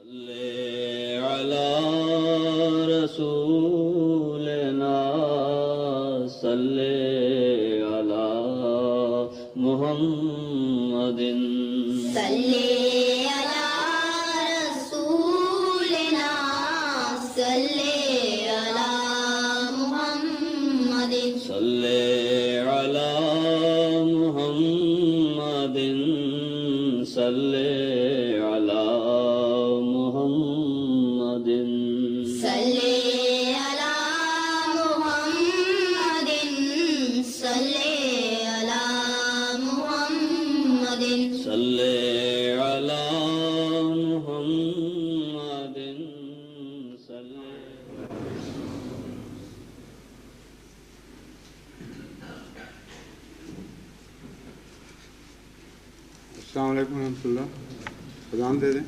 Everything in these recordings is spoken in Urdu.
صلی علی رسولنا صلی علی محمد صلی علی رسولنا صلی علی محمد صلی علی محمد صلی علی محمد صلی علی محمد صلی علی محمد صلی علی محمد صلی السلام علیکم ورحمۃ اللہ. اذان دے دیں.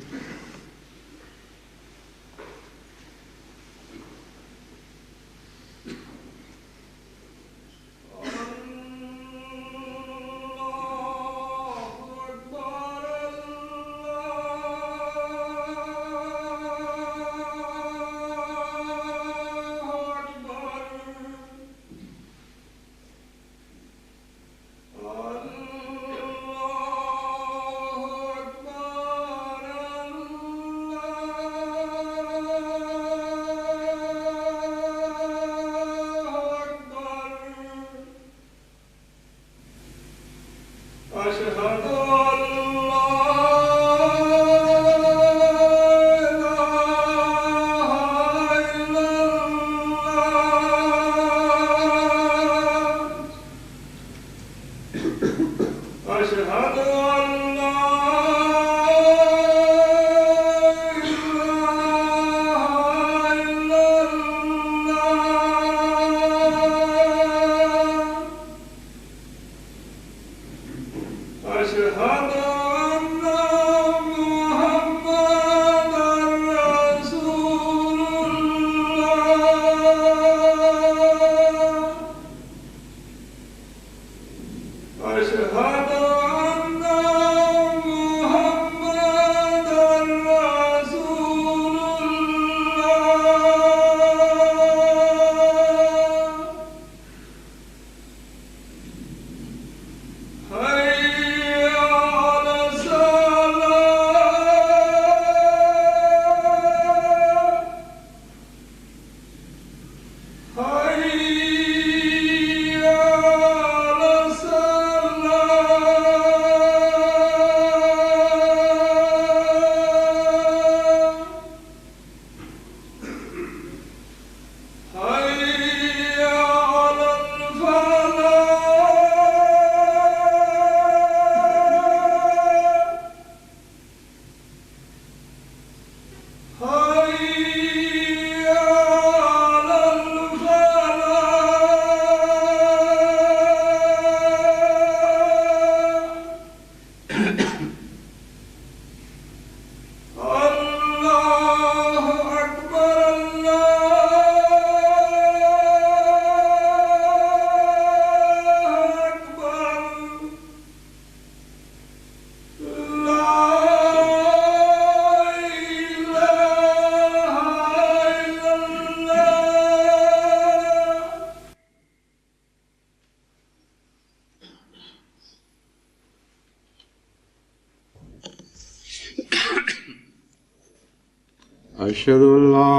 أشهد أن لا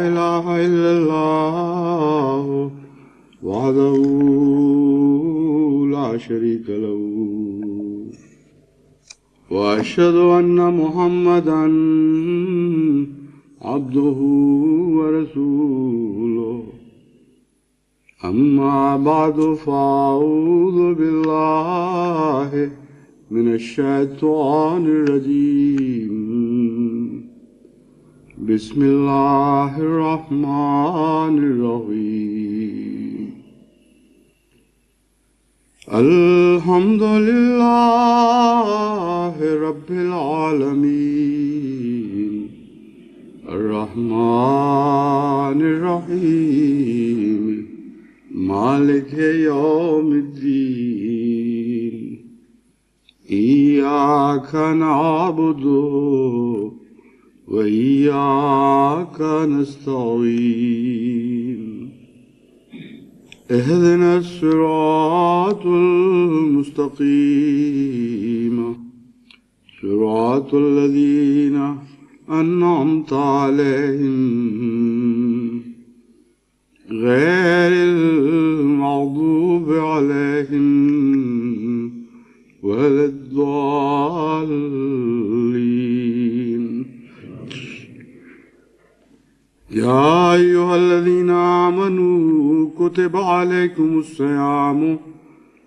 إله إلا الله وحده لا شريك له وأشهد أن محمدا عبده ورسوله أما بعد فأعوذ بالله من الشيطان الرجيم بسم الله الرحمن الرحيم الحمد لله رب العالمين الرحمن الرحيم مالك يوم الدين إياك نعبد وإياك نستعين اهدنا الصراط المستقيم صراط الذين أنعمت عليهم غير المغضوب عليهم ولا الضالين. يا أيها الذين آمنوا كتب عليكم الصيام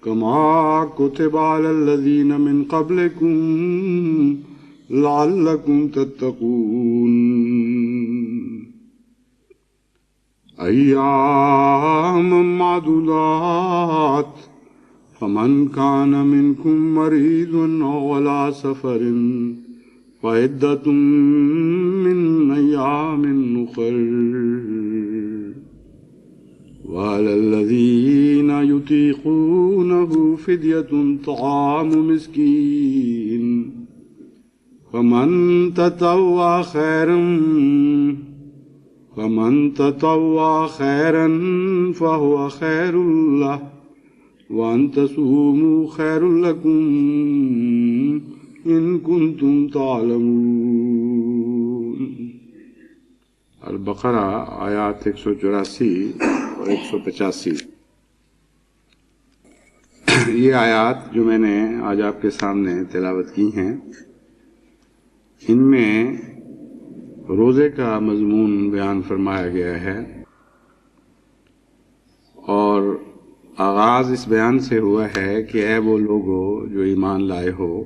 كما كتب على الذين من قبلكم لعلكم تتقون أياما معدودات فمن كان منكم مريض أو على سفر فعدة من أيام أخر وعلى الذين يطيقونه فدية طعام مسكين فمن تطوع خيرا فهو خير له وأن تصوموا خير لكم إن كنتم تعلمون. البقرہ آیات 184 اور 185. یہ آیات جو میں نے آج آپ کے سامنے تلاوت کی ہیں، ان میں روزے کا مضمون بیان فرمایا گیا ہے، اور آغاز اس بیان سے ہوا ہے کہ اے وہ لوگو جو ایمان لائے ہو،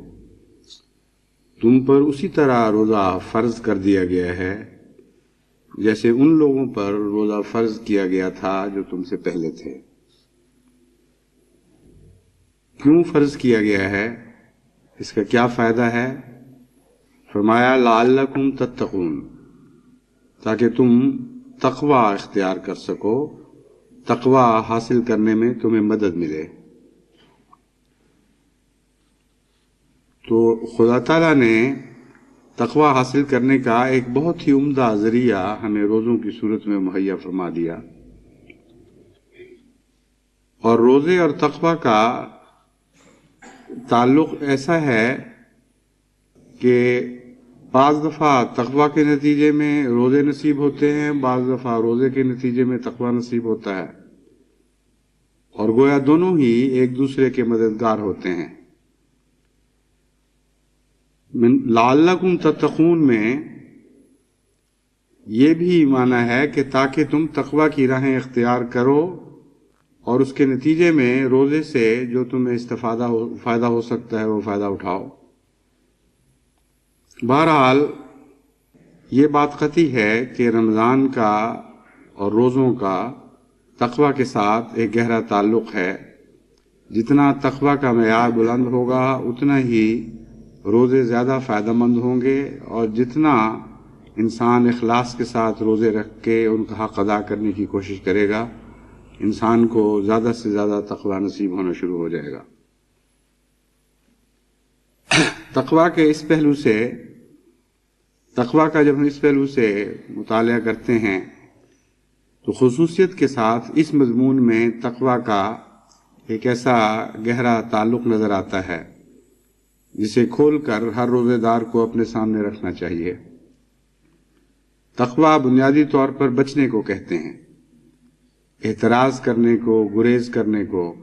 تم پر اسی طرح روزہ فرض کر دیا گیا ہے جیسے ان لوگوں پر روزہ فرض کیا گیا تھا جو تم سے پہلے تھے۔ کیوں فرض کیا گیا ہے؟ اس کا کیا فائدہ ہے؟ فرمایا لعلکم تتقون، تاکہ تم تقوی اختیار کر سکو، تقوی حاصل کرنے میں تمہیں مدد ملے۔ تو خدا تعالیٰ نے تقوی حاصل کرنے کا ایک بہت ہی عمدہ ذریعہ ہمیں روزوں کی صورت میں مہیا فرما دیا، اور روزے اور تقوی کا تعلق ایسا ہے کہ بعض دفعہ تقوی کے نتیجے میں روزے نصیب ہوتے ہیں، بعض دفعہ روزے کے نتیجے میں تقوی نصیب ہوتا ہے، اور گویا دونوں ہی ایک دوسرے کے مددگار ہوتے ہیں۔ لعلکم تتقون میں یہ بھی معنی ہے کہ تاکہ تم تقوی کی راہیں اختیار کرو اور اس کے نتیجے میں روزے سے جو تمہیں فائدہ ہو سکتا ہے وہ فائدہ اٹھاؤ۔ بہرحال یہ بات قطعی ہے کہ رمضان کا اور روزوں کا تقوی کے ساتھ ایک گہرا تعلق ہے۔ جتنا تقوی کا معیار بلند ہوگا اتنا ہی روزے زیادہ فائدہ مند ہوں گے، اور جتنا انسان اخلاص کے ساتھ روزے رکھ کے ان کا حق ادا کرنے کی کوشش کرے گا، انسان کو زیادہ سے زیادہ تقوی نصیب ہونا شروع ہو جائے گا۔ تقوی کے اس پہلو سے، تقوی کا جب ہم اس پہلو سے مطالعہ کرتے ہیں تو خصوصیت کے ساتھ اس مضمون میں تقوی کا ایک ایسا گہرا تعلق نظر آتا ہے جسے کھول کر ہر روزے دار کو اپنے سامنے رکھنا چاہیے۔ تقوی بنیادی طور پر بچنے کو کہتے ہیں، اعتراض کرنے کو، گریز کرنے کو،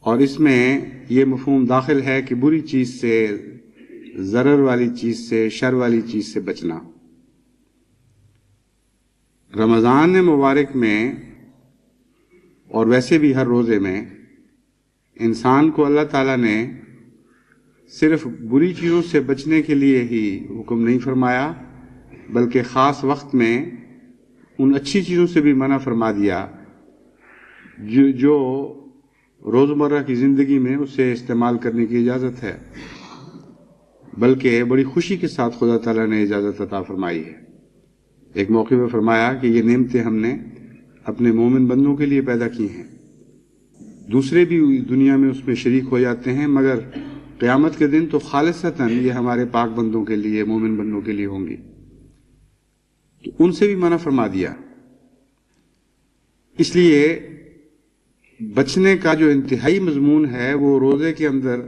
اور اس میں یہ مفہوم داخل ہے کہ بری چیز سے، ضرر والی چیز سے، شر والی چیز سے بچنا۔ رمضان مبارک میں اور ویسے بھی ہر روزے میں انسان کو اللہ تعالیٰ نے صرف بری چیزوں سے بچنے کے لیے ہی حکم نہیں فرمایا، بلکہ خاص وقت میں ان اچھی چیزوں سے بھی منع فرما دیا جو روزمرہ کی زندگی میں اسے استعمال کرنے کی اجازت ہے، بلکہ بڑی خوشی کے ساتھ خدا تعالیٰ نے اجازت عطا فرمائی ہے۔ ایک موقع پہ فرمایا کہ یہ نعمتیں ہم نے اپنے مومن بندوں کے لیے پیدا کی ہیں، دوسرے بھی دنیا میں اس میں شریک ہو جاتے ہیں، مگر قیامت کے دن تو خالصتاً یہ ہمارے پاک بندوں کے لیے، مومن بندوں کے لیے ہوں گی، تو ان سے بھی منع فرما دیا۔ اس لیے بچنے کا جو انتہائی مضمون ہے وہ روزے کے اندر،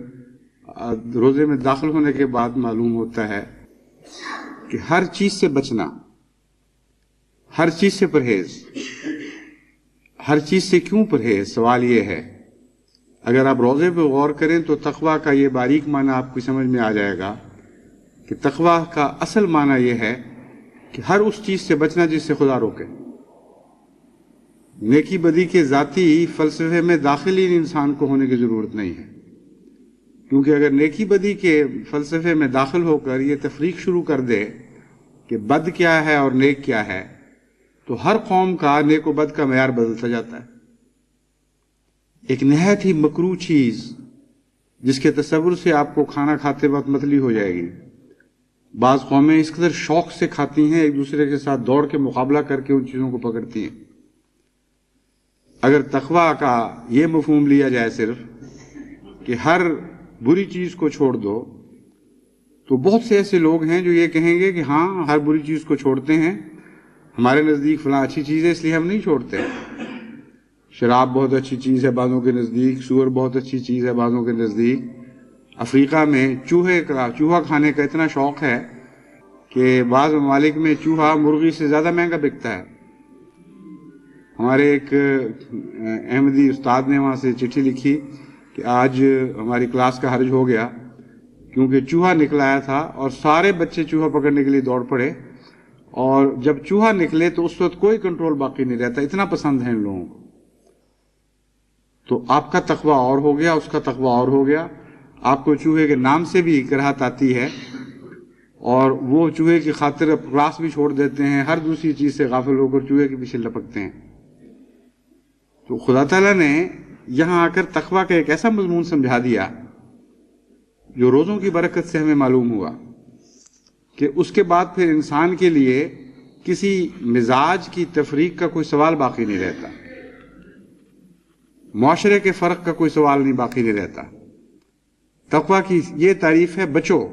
روزے میں داخل ہونے کے بعد معلوم ہوتا ہے کہ ہر چیز سے بچنا، ہر چیز سے پرہیز۔ ہر چیز سے کیوں پرہیز؟ سوال یہ ہے، اگر آپ روزے پہ غور کریں تو تقویٰ کا یہ باریک معنی آپ کی سمجھ میں آ جائے گا کہ تقویٰ کا اصل معنی یہ ہے کہ ہر اس چیز سے بچنا جس سے خدا روکے۔ نیکی بدی کے ذاتی فلسفے میں داخل ہی انسان کو ہونے کی ضرورت نہیں ہے، کیونکہ اگر نیکی بدی کے فلسفے میں داخل ہو کر یہ تفریق شروع کر دے کہ بد کیا ہے اور نیک کیا ہے، تو ہر قوم کا نیک و بد کا معیار بدلتا جاتا ہے۔ ایک نہایت ہی مکروہ چیز جس کے تصور سے آپ کو کھانا کھاتے وقت متلی ہو جائے گی، بعض قومیں اس قدر شوق سے کھاتی ہیں، ایک دوسرے کے ساتھ دوڑ کے مقابلہ کر کے ان چیزوں کو پکڑتی ہیں۔ اگر تقویٰ کا یہ مفہوم لیا جائے صرف کہ ہر بری چیز کو چھوڑ دو، تو بہت سے ایسے لوگ ہیں جو یہ کہیں گے کہ ہاں ہر بری چیز کو چھوڑتے ہیں، ہمارے نزدیک فلاں اچھی چیز ہے اس لیے ہم نہیں چھوڑتے۔ شراب بہت اچھی چیز ہے بعضوں کے نزدیک، سور بہت اچھی چیز ہے بعضوں کے نزدیک۔ افریقہ میں چوہا کھانے کا اتنا شوق ہے کہ بعض ممالک میں چوہا مرغی سے زیادہ مہنگا بکتا ہے۔ ہمارے ایک احمدی استاد نے وہاں سے چٹھی لکھی کہ آج ہماری کلاس کا حرج ہو گیا کیونکہ چوہا نکل آیا تھا اور سارے بچے چوہا پکڑنے کے لیے دوڑ پڑے، اور جب چوہا نکلے تو اس وقت کوئی کنٹرول باقی نہیں رہتا، اتنا پسند ہے ان لوگوں کو۔ تو آپ کا تقویٰ اور ہو گیا، اس کا تقویٰ اور ہو گیا، آپ کو چوہے کے نام سے بھی کراہت آتی ہے، اور وہ چوہے کی خاطر اب کلاس بھی چھوڑ دیتے ہیں، ہر دوسری چیز سے غافل ہو کر چوہے کے پیچھے لپکتے ہیں۔ تو خدا تعالیٰ نے یہاں آ کر تقویٰ کا ایک ایسا مضمون سمجھا دیا جو روزوں کی برکت سے ہمیں معلوم ہوا کہ اس کے بعد پھر انسان کے لیے کسی مزاج کی تفریق کا کوئی سوال باقی نہیں رہتا، معاشرے کے فرق کا کوئی سوال نہیں باقی نہیں رہتا۔ تقویٰ کی یہ تعریف ہے، بچو،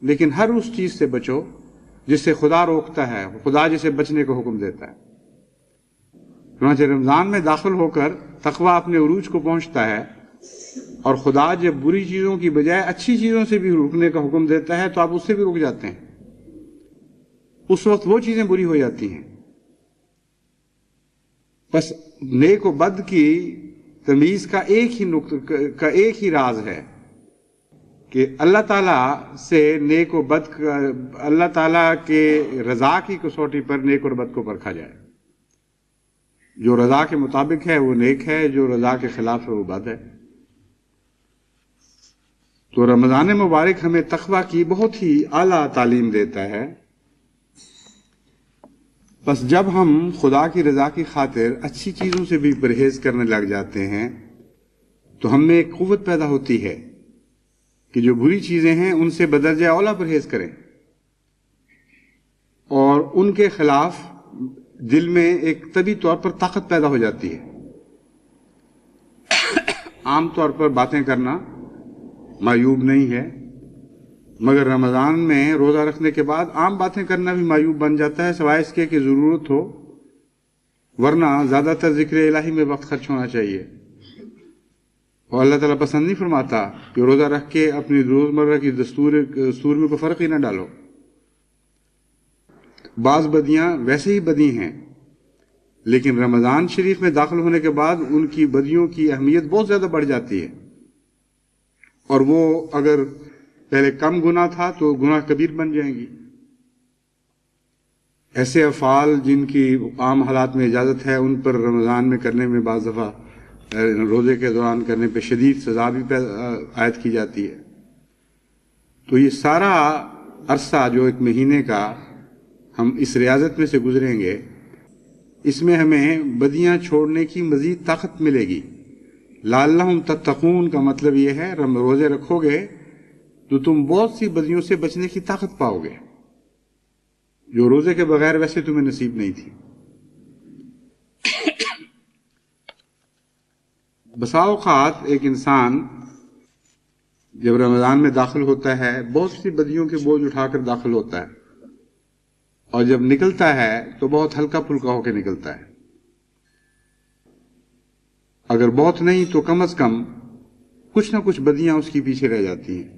لیکن ہر اس چیز سے بچو جس سے خدا روکتا ہے، خدا جسے بچنے کا حکم دیتا ہے۔ چنانچہ رمضان میں داخل ہو کر تقویٰ اپنے عروج کو پہنچتا ہے، اور خدا جب بری چیزوں کی بجائے اچھی چیزوں سے بھی رکنے کا حکم دیتا ہے تو آپ اس سے بھی رک جاتے ہیں، اس وقت وہ چیزیں بری ہو جاتی ہیں۔ بس نیک و بد کی تمیز کا ایک ہی راز ہے کہ اللہ تعالیٰ سے نیک و بد کا، اللہ تعالیٰ کے رضا کی کسوٹی پر نیک اور بد کو پرکھا جائے۔ جو رضا کے مطابق ہے وہ نیک ہے، جو رضا کے خلاف ہے وہ بد ہے۔ تو رمضان مبارک ہمیں تقویٰ کی بہت ہی اعلیٰ تعلیم دیتا ہے۔ بس جب ہم خدا کی رضا کی خاطر اچھی چیزوں سے بھی پرہیز کرنے لگ جاتے ہیں تو ہم میں ایک قوت پیدا ہوتی ہے کہ جو بری چیزیں ہیں ان سے بدرجہ اولیٰ پرہیز کریں، اور ان کے خلاف دل میں ایک طبی طور پر طاقت پیدا ہو جاتی ہے۔ عام طور پر باتیں کرنا معیوب نہیں ہے، مگر رمضان میں روزہ رکھنے کے بعد عام باتیں کرنا بھی معیوب بن جاتا ہے، سوائے اس کے کہ ضرورت ہو، ورنہ زیادہ تر ذکر الہی میں وقت خرچ ہونا چاہیے۔ اور اللہ تعالیٰ پسند نہیں فرماتا کہ روزہ رکھ کے اپنی روزمرہ کی دستور میں کوئی فرق ہی نہ ڈالو۔ بعض بدیاں ویسے ہی بدی ہیں، لیکن رمضان شریف میں داخل ہونے کے بعد ان کی بدیوں کی اہمیت بہت زیادہ بڑھ جاتی ہے، اور وہ اگر پہلے کم گناہ تھا تو گناہ کبیر بن جائیں گی۔ ایسے افعال جن کی عام حالات میں اجازت ہے ان پر رمضان میں کرنے میں بعض دفعہ روزے کے دوران کرنے پہ شدید سزا بھی عائد کی جاتی ہے۔ تو یہ سارا عرصہ جو ایک مہینے کا ہم اس ریاضت میں سے گزریں گے، اس میں ہمیں بدیاں چھوڑنے کی مزید طاقت ملے گی۔ لعلہم تتقون کا مطلب یہ ہے روزے رکھو گے تو تم بہت سی بدیوں سے بچنے کی طاقت پاؤ گے جو روزے کے بغیر ویسے تمہیں نصیب نہیں تھی۔ بسا اوقات ایک انسان جب رمضان میں داخل ہوتا ہے بہت سی بدیوں کے بوجھ اٹھا کر داخل ہوتا ہے، اور جب نکلتا ہے تو بہت ہلکا پھلکا ہو کے نکلتا ہے. اگر بہت نہیں تو کم از کم کچھ نہ کچھ بدیاں اس کی پیچھے رہ جاتی ہیں.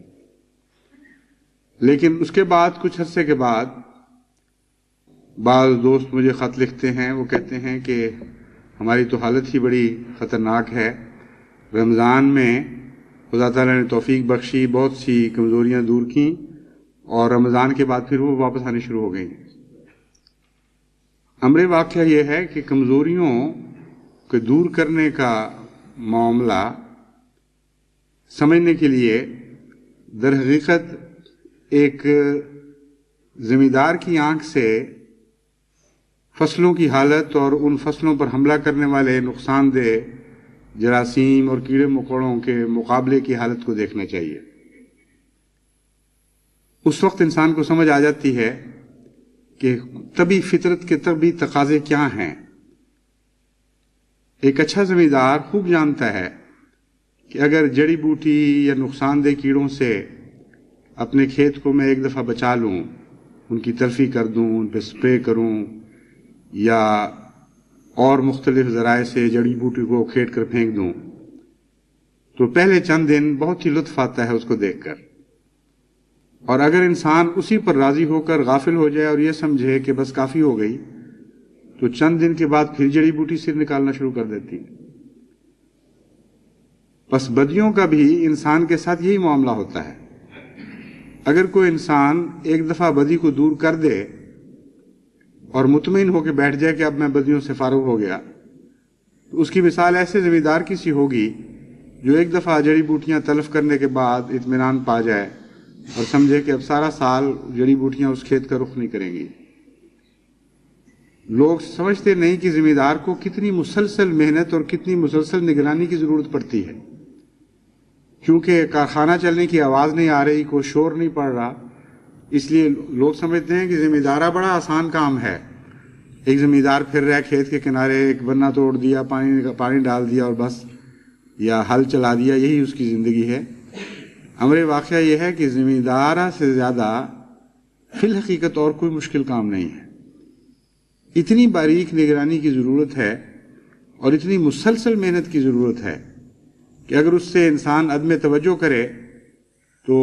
لیکن اس کے بعد کچھ عرصے کے بعد بعض دوست مجھے خط لکھتے ہیں، وہ کہتے ہیں کہ ہماری تو حالت ہی بڑی خطرناک ہے. رمضان میں خدا تعالیٰ نے توفیق بخشی، بہت سی کمزوریاں دور کیں، اور رمضان کے بعد پھر وہ واپس آنی شروع ہو گئیں. امر واقعہ یہ ہے کہ کمزوریوں کو دور کرنے کا معاملہ سمجھنے کے لیے در حقیقت ایک زمیندار کی آنکھ سے فصلوں کی حالت اور ان فصلوں پر حملہ کرنے والے نقصان دہ جراثیم اور کیڑے مکوڑوں کے مقابلے کی حالت کو دیکھنا چاہیے. اس وقت انسان کو سمجھ آ جاتی ہے کہ طبی فطرت کے طبی تقاضے کیا ہیں. ایک اچھا زمیندار خوب جانتا ہے کہ اگر جڑی بوٹی یا نقصان دہ کیڑوں سے اپنے کھیت کو میں ایک دفعہ بچا لوں، ان کی تلفی کر دوں، ان پہ سپرے کروں، یا اور مختلف ذرائع سے جڑی بوٹی کو کھیٹ کر پھینک دوں، تو پہلے چند دن بہت ہی لطف آتا ہے اس کو دیکھ کر. اور اگر انسان اسی پر راضی ہو کر غافل ہو جائے اور یہ سمجھے کہ بس کافی ہو گئی، تو چند دن کے بعد پھر جڑی بوٹی سر نکالنا شروع کر دیتی. بس بدیوں کا بھی انسان کے ساتھ یہی معاملہ ہوتا ہے. اگر کوئی انسان ایک دفعہ بدی کو دور کر دے اور مطمئن ہو کے بیٹھ جائے کہ اب میں بدیوں سے فارغ ہو گیا، تو اس کی مثال ایسے زمیندار کی سی ہوگی جو ایک دفعہ جڑی بوٹیاں تلف کرنے کے بعد اطمینان پا جائے اور سمجھے کہ اب سارا سال جڑی بوٹیاں اس کھیت کا رخ نہیں کریں گی. لوگ سمجھتے نہیں کہ زمیندار کو کتنی مسلسل محنت اور کتنی مسلسل نگرانی کی ضرورت پڑتی ہے. کیونکہ کارخانہ چلنے کی آواز نہیں آ رہی، کوئی شور نہیں پڑ رہا، اس لیے لوگ سمجھتے ہیں کہ زمیندارہ بڑا آسان کام ہے. ایک زمیندار پھر رہا کھیت کے کنارے، ایک بنا توڑ دیا، پانی ڈال دیا اور بس، یا ہل چلا دیا، یہی اس کی زندگی ہے. امر واقعہ یہ ہے کہ زمیندارہ سے زیادہ فی الحقیقت اور کوئی مشکل کام نہیں ہے. اتنی باریک نگرانی کی ضرورت ہے اور اتنی مسلسل محنت کی ضرورت ہے کہ اگر اس سے انسان عدم توجہ کرے تو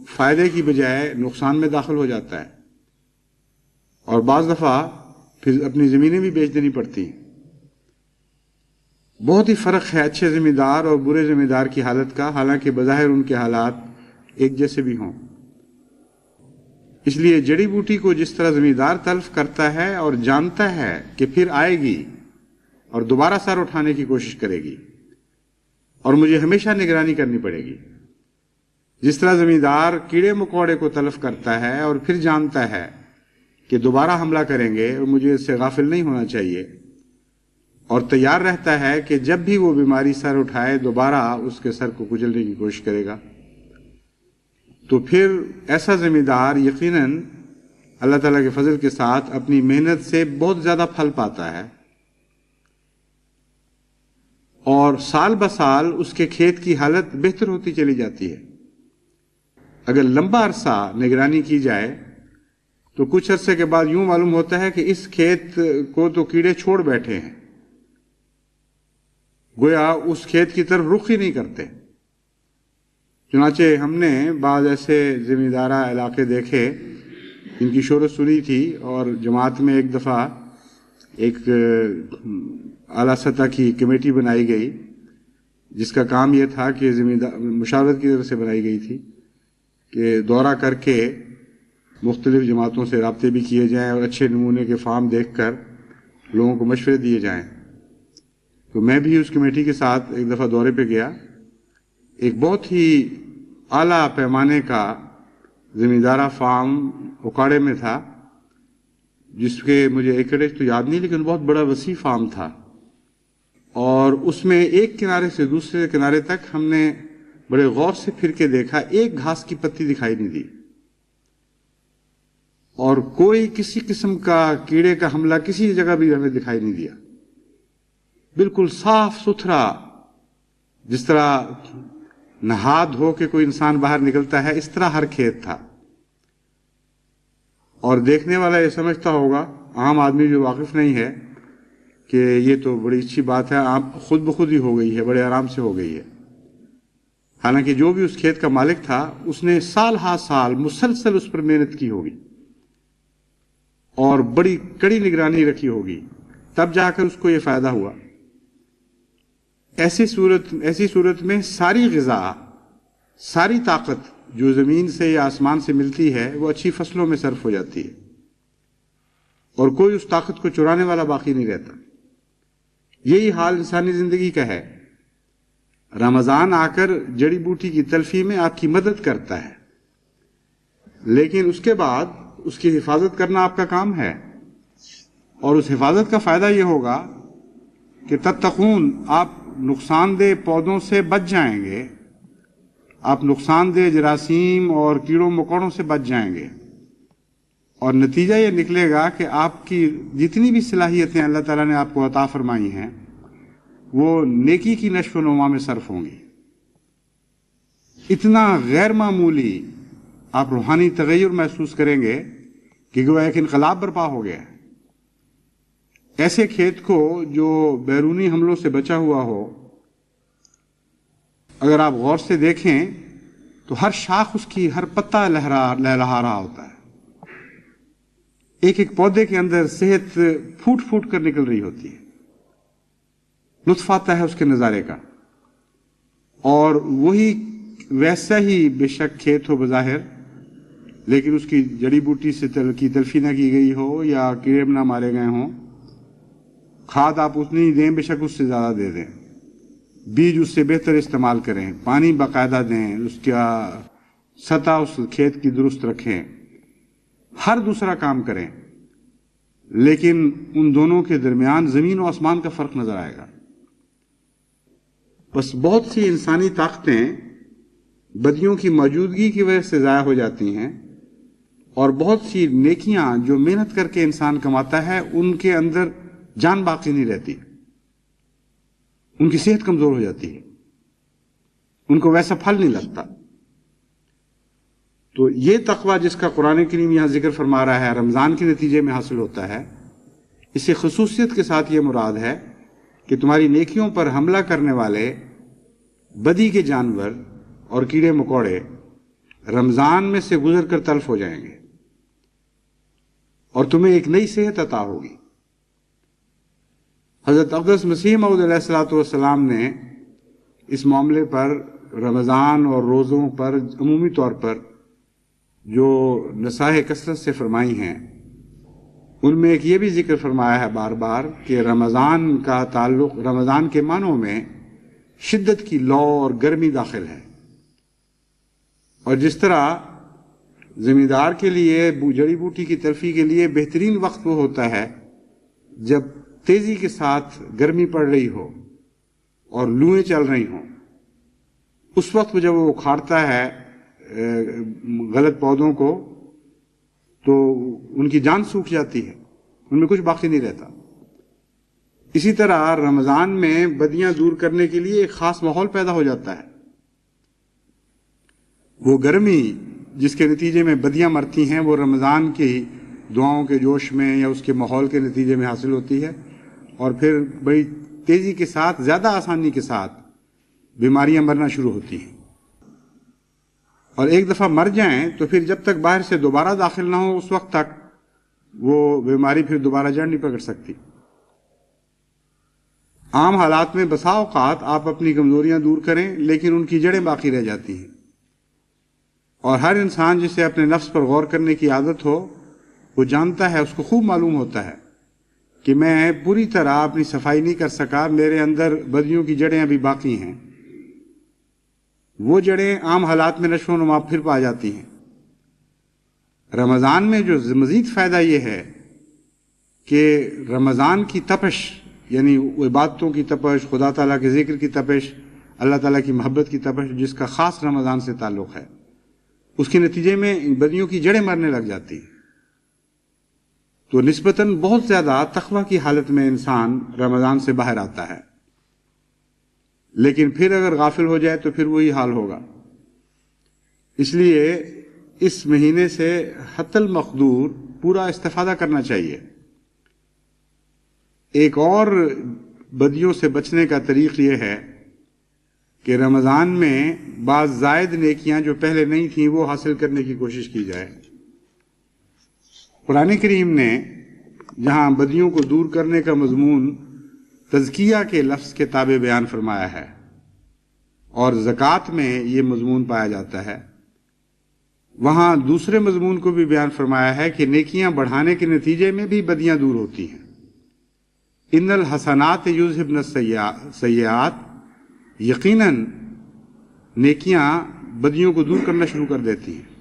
فائدے کی بجائے نقصان میں داخل ہو جاتا ہے، اور بعض دفعہ پھر اپنی زمینیں بھی بیچ دینی پڑتی. بہت ہی فرق ہے اچھے زمیندار اور برے زمیندار کی حالت کا، حالانکہ بظاہر ان کے حالات ایک جیسے بھی ہوں. اس لیے جڑی بوٹی کو جس طرح زمیندار تلف کرتا ہے اور جانتا ہے کہ پھر آئے گی اور دوبارہ سر اٹھانے کی کوشش کرے گی اور مجھے ہمیشہ نگرانی کرنی پڑے گی، جس طرح زمیندار کیڑے مکوڑے کو تلف کرتا ہے اور پھر جانتا ہے کہ دوبارہ حملہ کریں گے اور مجھے اس سے غافل نہیں ہونا چاہیے، اور تیار رہتا ہے کہ جب بھی وہ بیماری سر اٹھائے دوبارہ اس کے سر کو کچلنے کی کوشش کرے گا، تو پھر ایسا زمیندار یقیناً اللہ تعالیٰ کے فضل کے ساتھ اپنی محنت سے بہت زیادہ پھل پاتا ہے، اور سال بسال اس کے کھیت کی حالت بہتر ہوتی چلی جاتی ہے. اگر لمبا عرصہ نگرانی کی جائے تو کچھ عرصے کے بعد یوں معلوم ہوتا ہے کہ اس کھیت کو تو کیڑے چھوڑ بیٹھے ہیں، گویا اس کھیت کی طرف رخ ہی نہیں کرتے. چنانچہ ہم نے بعض ایسے زمیندارہ علاقے دیکھے جن کی شہرت سنی تھی، اور جماعت میں ایک دفعہ ایک اعلیٰ سطح کی کمیٹی بنائی گئی جس کا کام یہ تھا کہ مشاورت کی طرف سے بنائی گئی تھی کہ دورہ کر کے مختلف جماعتوں سے رابطے بھی کیے جائیں اور اچھے نمونے کے فارم دیکھ کر لوگوں کو مشورے دیے جائیں. تو میں بھی اس کمیٹی کے ساتھ ایک دفعہ دورے پہ گیا. ایک بہت ہی اعلیٰ پیمانے کا زمیندارہ فارم اکاڑے میں تھا، جس کے مجھے ایکڑیج تو یاد نہیں، لیکن بہت بڑا وسیع فارم تھا، اور اس میں ایک کنارے سے دوسرے کنارے تک ہم نے بڑے غور سے پھر کے دیکھا، ایک گھاس کی پتی دکھائی نہیں دی، اور کوئی کسی قسم کا کیڑے کا حملہ کسی جگہ بھی ہمیں دکھائی نہیں دیا. بالکل صاف ستھرا، جس طرح نہا دھو کے کوئی انسان باہر نکلتا ہے، اس طرح ہر کھیت تھا. اور دیکھنے والا یہ سمجھتا ہوگا، عام آدمی جو واقف نہیں ہے، کہ یہ تو بڑی اچھی بات ہے، آپ خود بخود ہی ہو گئی ہے، بڑے آرام سے ہو گئی ہے. حالانکہ جو بھی اس کھیت کا مالک تھا اس نے سال ہا سال مسلسل اس پر محنت کی ہوگی اور بڑی کڑی نگرانی رکھی ہوگی، تب جا کر اس کو یہ فائدہ ہوا. ایسی صورت میں ساری غذا، ساری طاقت جو زمین سے یا آسمان سے ملتی ہے وہ اچھی فصلوں میں صرف ہو جاتی ہے اور کوئی اس طاقت کو چرانے والا باقی نہیں رہتا. یہی حال انسانی زندگی کا ہے. رمضان آ کر جڑی بوٹی کی تلفی میں آپ کی مدد کرتا ہے، لیکن اس کے بعد اس کی حفاظت کرنا آپ کا کام ہے. اور اس حفاظت کا فائدہ یہ ہوگا کہ تتقون، آپ نقصان دہ پودوں سے بچ جائیں گے، آپ نقصان دہ جراثیم اور کیڑوں مکوڑوں سے بچ جائیں گے، اور نتیجہ یہ نکلے گا کہ آپ کی جتنی بھی صلاحیتیں اللہ تعالیٰ نے آپ کو عطا فرمائی ہیں وہ نیکی کی نشو و نما میں صرف ہوں گی. اتنا غیر معمولی آپ روحانی تغیر محسوس کریں گے کہ گویا ایک انقلاب برپا ہو گیا ہے. ایسے کھیت کو جو بیرونی حملوں سے بچا ہوا ہو، اگر آپ غور سے دیکھیں تو ہر شاخ اس کی، ہر پتا لہلہا رہا ہوتا ہے. ایک ایک پودے کے اندر صحت پھوٹ پھوٹ کر نکل رہی ہوتی ہے. لطف آتا ہے اس کے نظارے کا. اور وہی ویسا ہی بے شک کھیت ہو بظاہر، لیکن اس کی جڑی بوٹی سے کی تلفی نہ کی گئی ہو یا کیڑے نہ مارے گئے ہوں. کھاد آپ اتنی ہی دیں، بے شک اس سے زیادہ دے دیں، بیج اس سے بہتر استعمال کریں، پانی باقاعدہ دیں، اس کا سطح اس کھیت کی درست رکھیں، ہر دوسرا کام کریں، لیکن ان دونوں کے درمیان زمین و آسمان کا فرق نظر آئے گا. بس بہت سی انسانی طاقتیں بدیوں کی موجودگی کی وجہ سے ضائع ہو جاتی ہیں، اور بہت سی نیکیاں جو محنت کر کے انسان کماتا ہے ان کے اندر جان باقی نہیں رہتی، ان کی صحت کمزور ہو جاتی ہے، ان کو ویسا پھل نہیں لگتا. تو یہ تقویٰ جس کا قرآن کریم یہاں ذکر فرما رہا ہے رمضان کے نتیجے میں حاصل ہوتا ہے، اسے خصوصیت کے ساتھ یہ مراد ہے کہ تمہاری نیکیوں پر حملہ کرنے والے بدی کے جانور اور کیڑے مکوڑے رمضان میں سے گزر کر تلف ہو جائیں گے اور تمہیں ایک نئی صحت عطا ہوگی. حضرت اقدس مسیح موعود علیہ الصلوۃ والسلام نے اس معاملے پر، رمضان اور روزوں پر عمومی طور پر جو نصائح کثرت سے فرمائی ہیں، ان میں ایک یہ بھی ذکر فرمایا ہے بار بار کہ رمضان کا تعلق، رمضان کے معنوں میں شدت کی لو اور گرمی داخل ہے. اور جس طرح زمیندار کے لیے جڑی بوٹی کی تلفی کے لیے بہترین وقت وہ ہوتا ہے جب تیزی کے ساتھ گرمی پڑ رہی ہو اور لوئیں چل رہی ہوں، اس وقت جب وہ اکھاڑتا ہے غلط پودوں کو تو ان کی جان سوکھ جاتی ہے، ان میں کچھ باقی نہیں رہتا. اسی طرح رمضان میں بدیاں دور کرنے کے لیے ایک خاص ماحول پیدا ہو جاتا ہے. وہ گرمی جس کے نتیجے میں بدیاں مرتی ہیں وہ رمضان کی دعاؤں کے جوش میں یا اس کے ماحول کے نتیجے میں حاصل ہوتی ہے، اور پھر بڑی تیزی کے ساتھ، زیادہ آسانی کے ساتھ بیماریاں مرنا شروع ہوتی ہیں. اور ایک دفعہ مر جائیں تو پھر جب تک باہر سے دوبارہ داخل نہ ہو اس وقت تک وہ بیماری پھر دوبارہ جڑ نہیں پکڑ سکتی. عام حالات میں بسا اوقات آپ اپنی کمزوریاں دور کریں لیکن ان کی جڑیں باقی رہ جاتی ہیں. اور ہر انسان جسے اپنے نفس پر غور کرنے کی عادت ہو وہ جانتا ہے، اس کو خوب معلوم ہوتا ہے کہ میں پوری طرح اپنی صفائی نہیں کر سکا، میرے اندر بدیوں کی جڑیں ابھی باقی ہیں. وہ جڑیں عام حالات میں نشو و نما پھر پا جاتی ہیں. رمضان میں جو مزید فائدہ یہ ہے کہ رمضان کی تپش، یعنی عبادتوں کی تپش، خدا تعالیٰ کے ذکر کی تپش، اللہ تعالیٰ کی محبت کی تپش جس کا خاص رمضان سے تعلق ہے، اس کے نتیجے میں بدیوں کی جڑیں مرنے لگ جاتی ہیں. تو نسبتاً بہت زیادہ تقویٰ کی حالت میں انسان رمضان سے باہر آتا ہے. لیکن پھر اگر غافل ہو جائے تو پھر وہی حال ہوگا. اس لیے اس مہینے سے حتی المقدور پورا استفادہ کرنا چاہیے. ایک اور بدیوں سے بچنے کا طریق یہ ہے کہ رمضان میں بعض زائد نیکیاں جو پہلے نہیں تھیں وہ حاصل کرنے کی کوشش کی جائے. قرآن کریم نے جہاں بدیوں کو دور کرنے کا مضمون تزکیہ کے لفظ کے تابع بیان فرمایا ہے اور زکوٰۃ میں یہ مضمون پایا جاتا ہے، وہاں دوسرے مضمون کو بھی بیان فرمایا ہے کہ نیکیاں بڑھانے کے نتیجے میں بھی بدیاں دور ہوتی ہیں. ان الحسنات یذہبن السیئات، یقیناً نیکیاں بدیوں کو دور کرنا شروع کر دیتی ہیں.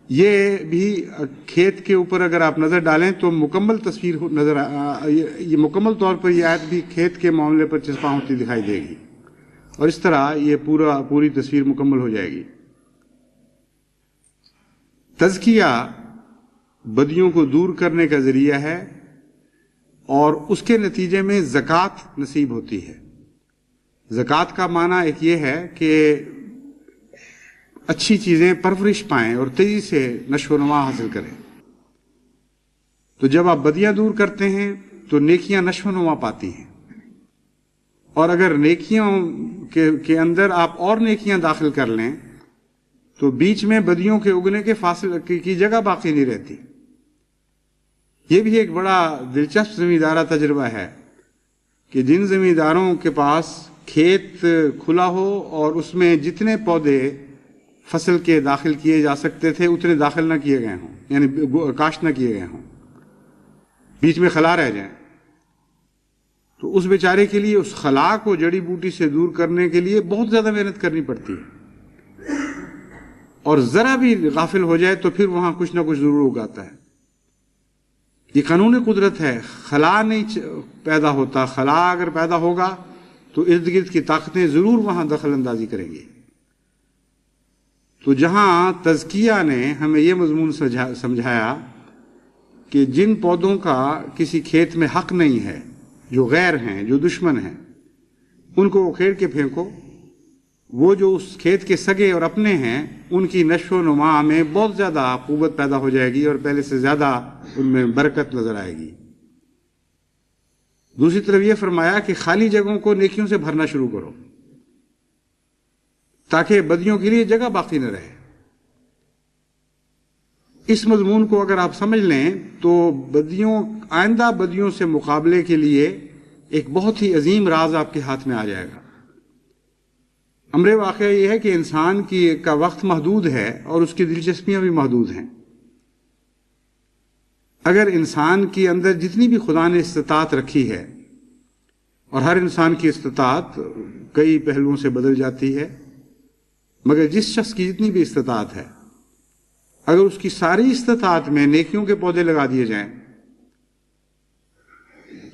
یہ بھی کھیت کے اوپر اگر آپ نظر ڈالیں تو مکمل تصویر یہ مکمل طور پر یہ آیت بھی کھیت کے معاملے پر چسپاں ہوتی دکھائی دے گی، اور اس طرح یہ پوری تصویر مکمل ہو جائے گی. تزکیہ بدیوں کو دور کرنے کا ذریعہ ہے اور اس کے نتیجے میں زکوٰۃ نصیب ہوتی ہے. زکوٰۃ کا معنی ایک یہ ہے کہ اچھی چیزیں پرورش پائیں اور تیزی سے نشو و نما حاصل کریں. تو جب آپ بدیاں دور کرتے ہیں تو نیکیاں نشو و نما پاتی ہیں، اور اگر نیکیوں کے اندر آپ اور نیکیاں داخل کر لیں تو بیچ میں بدیوں کے اگنے کے فاصلے کی جگہ باقی نہیں رہتی. یہ بھی ایک بڑا دلچسپ زمیندارہ تجربہ ہے کہ جن زمینداروں کے پاس کھیت کھلا ہو اور اس میں جتنے پودے فصل کے داخل کیے جا سکتے تھے اتنے داخل نہ کیے گئے ہوں، یعنی کاشت نہ کیے گئے ہوں، بیچ میں خلا رہ جائیں، تو اس بیچارے کے لیے اس خلا کو جڑی بوٹی سے دور کرنے کے لیے بہت زیادہ محنت کرنی پڑتی ہے. اور ذرا بھی غافل ہو جائے تو پھر وہاں کچھ نہ کچھ ضرور اگاتا ہے. یہ قانون قدرت ہے. خلا نہیں پیدا ہوتا، خلا اگر پیدا ہوگا تو ارد گرد کی طاقتیں ضرور وہاں دخل اندازی کریں گی. تو جہاں تزکیہ نے ہمیں یہ مضمون سمجھایا کہ جن پودوں کا کسی کھیت میں حق نہیں ہے، جو غیر ہیں، جو دشمن ہیں، ان کو اکھیڑ کے پھینکو. وہ جو اس کھیت کے سگے اور اپنے ہیں ان کی نشو و نما میں بہت زیادہ قوت پیدا ہو جائے گی اور پہلے سے زیادہ ان میں برکت نظر آئے گی. دوسری طرف یہ فرمایا کہ خالی جگہوں کو نیکیوں سے بھرنا شروع کرو تاکہ بدیوں کے لیے جگہ باقی نہ رہے. اس مضمون کو اگر آپ سمجھ لیں تو آئندہ بدیوں سے مقابلے کے لیے ایک بہت ہی عظیم راز آپ کے ہاتھ میں آ جائے گا. امر واقعہ یہ ہے کہ انسان کا وقت محدود ہے اور اس کی دلچسپیاں بھی محدود ہیں. اگر انسان کے اندر جتنی بھی خدا نے استطاعت رکھی ہے، اور ہر انسان کی استطاعت کئی پہلوؤں سے بدل جاتی ہے، مگر جس شخص کی جتنی بھی استطاعت ہے، اگر اس کی ساری استطاعت میں نیکیوں کے پودے لگا دیے جائیں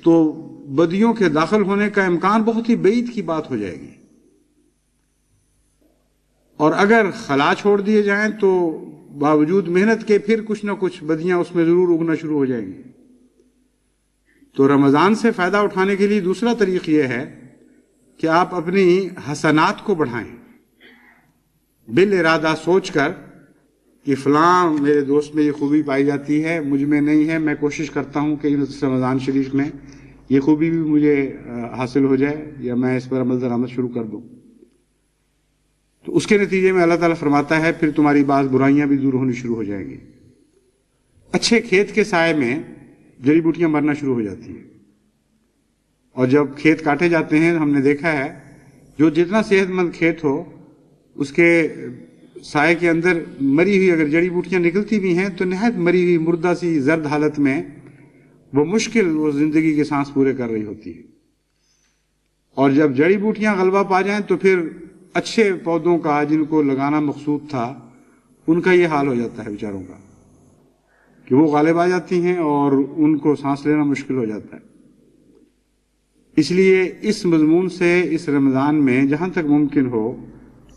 تو بدیوں کے داخل ہونے کا امکان بہت ہی بعید کی بات ہو جائے گی. اور اگر خلا چھوڑ دیے جائیں تو باوجود محنت کے پھر کچھ نہ کچھ بدیاں اس میں ضرور اگنا شروع ہو جائیں گی. تو رمضان سے فائدہ اٹھانے کے لیے دوسرا طریق یہ ہے کہ آپ اپنی حسنات کو بڑھائیں، بالارادہ سوچ کر کہ فلاں میرے دوست میں یہ خوبی پائی جاتی ہے، مجھ میں نہیں ہے، میں کوشش کرتا ہوں کہ اس رمضان شریف میں یہ خوبی بھی مجھے حاصل ہو جائے یا میں اس پر عمل درآمد شروع کر دوں. تو اس کے نتیجے میں اللہ تعالیٰ فرماتا ہے پھر تمہاری بعض برائیاں بھی دور ہونی شروع ہو جائیں گی. اچھے کھیت کے سائے میں جڑی بوٹیاں مرنا شروع ہو جاتی ہیں، اور جب کھیت کاٹے جاتے ہیں ہم نے دیکھا ہے جو جتنا صحت مند کھیت ہو اس کے سائے کے اندر مری ہوئی اگر جڑی بوٹیاں نکلتی بھی ہیں تو نہایت مری ہوئی مردہ سی زرد حالت میں وہ مشکل وہ زندگی کے سانس پورے کر رہی ہوتی ہے. اور جب جڑی بوٹیاں غلبہ پا جائیں تو پھر اچھے پودوں کا جن کو لگانا مقصود تھا ان کا یہ حال ہو جاتا ہے بیچاروں کا کہ وہ غالب آ جاتی ہیں اور ان کو سانس لینا مشکل ہو جاتا ہے. اس لیے اس مضمون سے اس رمضان میں جہاں تک ممکن ہو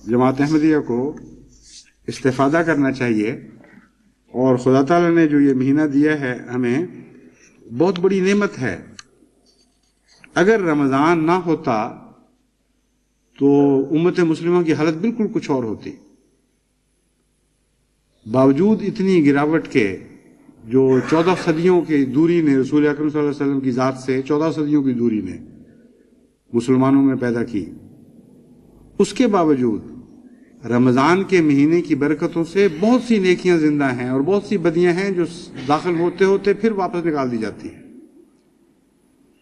جماعت احمدیہ کو استفادہ کرنا چاہیے. اور خدا تعالیٰ نے جو یہ مہینہ دیا ہے ہمیں بہت بڑی نعمت ہے. اگر رمضان نہ ہوتا تو امت مسلمہ کی حالت بالکل کچھ اور ہوتی. باوجود اتنی گراوٹ کے جو 14 صدیوں کی دوری نے رسول اکرم صلی اللہ علیہ وسلم کی ذات سے 14 صدیوں کی دوری نے مسلمانوں میں پیدا کی، اس کے باوجود رمضان کے مہینے کی برکتوں سے بہت سی نیکیاں زندہ ہیں اور بہت سی بدیاں ہیں جو داخل ہوتے ہوتے پھر واپس نکال دی جاتی ہیں.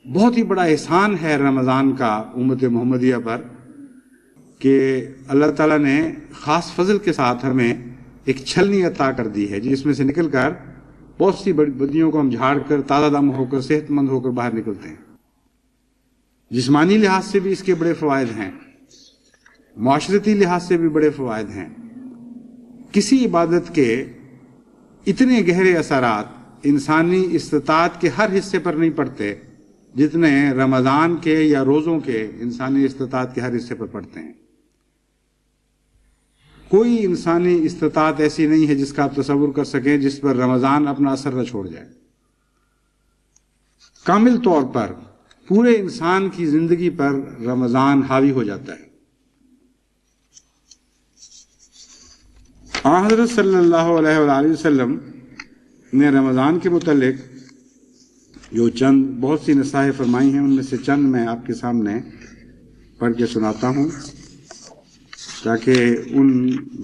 بہت ہی بڑا احسان ہے رمضان کا امت محمدیہ پر کہ اللہ تعالیٰ نے خاص فضل کے ساتھ ہمیں ایک چھلنی عطا کر دی ہے جس میں سے نکل کر بہت سی بڑی بدیوں کو ہم جھاڑ کر تازہ دم ہو کر صحت مند ہو کر باہر نکلتے ہیں. جسمانی لحاظ سے بھی اس کے بڑے فوائد ہیں، معاشرتی لحاظ سے بھی بڑے فوائد ہیں. کسی عبادت کے اتنے گہرے اثرات انسانی استطاعت کے ہر حصے پر نہیں پڑتے جتنے رمضان کے یا روزوں کے انسانی استطاعت کے ہر حصے پر پڑتے ہیں. کوئی انسانی استطاعت ایسی نہیں ہے جس کا آپ تصور کر سکیں جس پر رمضان اپنا اثر نہ چھوڑ جائے. کامل طور پر پورے انسان کی زندگی پر رمضان حاوی ہو جاتا ہے. آن حضرت صلی اللہ علیہ وآلہ وسلم نے رمضان کے متعلق جو چند بہت سی نصائح فرمائی ہیں ان میں سے چند میں آپ کے سامنے پڑھ کے سناتا ہوں تاکہ ان